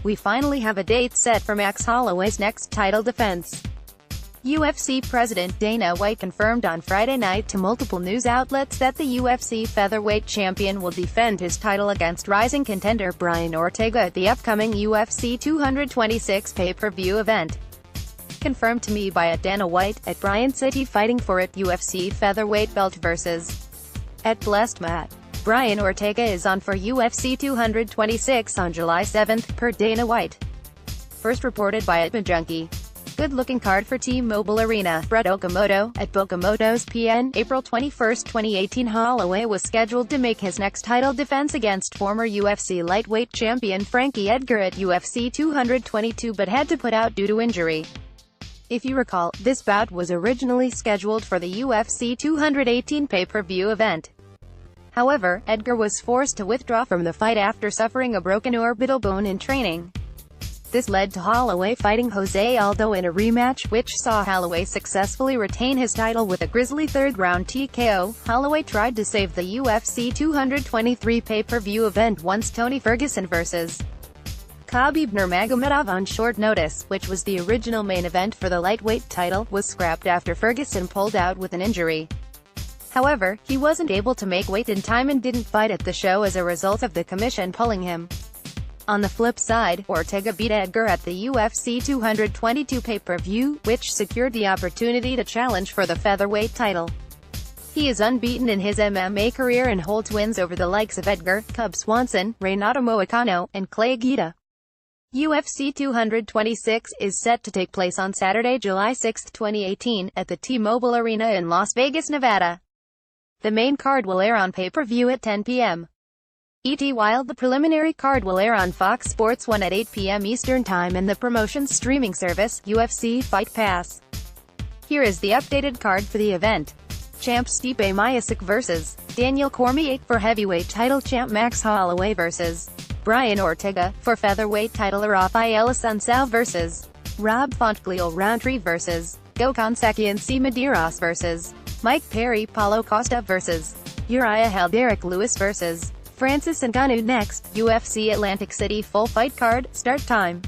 We finally have a date set for Max Holloway's next title defense. UFC President Dana White confirmed on Friday night to multiple news outlets that the UFC featherweight champion will defend his title against rising contender Brian Ortega at the upcoming UFC 226 pay-per-view event. Confirmed to me by Dana White, at Brian City fighting for it UFC featherweight belt versus at Blessed Mat. Brian Ortega is on for UFC 226 on July 7, per Dana White. First reported by Junkie. Good-looking card for T-Mobile Arena. Brett Okamoto, at Okamoto's PN, April 21, 2018. Holloway was scheduled to make his next title defense against former UFC lightweight champion Frankie Edgar at UFC 222 but had to put out due to injury. If you recall, this bout was originally scheduled for the UFC 218 pay-per-view event. However, Edgar was forced to withdraw from the fight after suffering a broken orbital bone in training. This led to Holloway fighting Jose Aldo in a rematch, which saw Holloway successfully retain his title with a grisly third-round TKO. Holloway tried to save the UFC 223 pay-per-view event once Tony Ferguson vs. Khabib Nurmagomedov on short notice, which was the original main event for the lightweight title, was scrapped after Ferguson pulled out with an injury. However, he wasn't able to make weight in time and didn't fight at the show as a result of the commission pulling him. On the flip side, Ortega beat Edgar at the UFC 222 pay-per-view, which secured the opportunity to challenge for the featherweight title. He is unbeaten in his MMA career and holds wins over the likes of Edgar, Cub Swanson, Renato Moicano, and Clay Guida. UFC 226 is set to take place on Saturday, July 6, 2018, at the T-Mobile Arena in Las Vegas, Nevada. The main card will air on pay-per-view at 10 p.m. ET, while the preliminary card will air on Fox Sports 1 at 8 p.m. Eastern Time and the promotion's streaming service, UFC Fight Pass. Here is the updated card for the event. Champ Stipe Miocic vs. Daniel Cormier. For heavyweight title, champ Max Holloway vs. Brian Ortega. For featherweight title, Rafael Assunção vs. Rob Fontglio. Round 3 vs. Gokhan Sakian. C. Medeiros vs. Mike Perry. Paulo Costa vs. Uriah Hall. Derek Lewis vs. Francis Ngannou. Next, UFC Atlantic City full fight card, start time.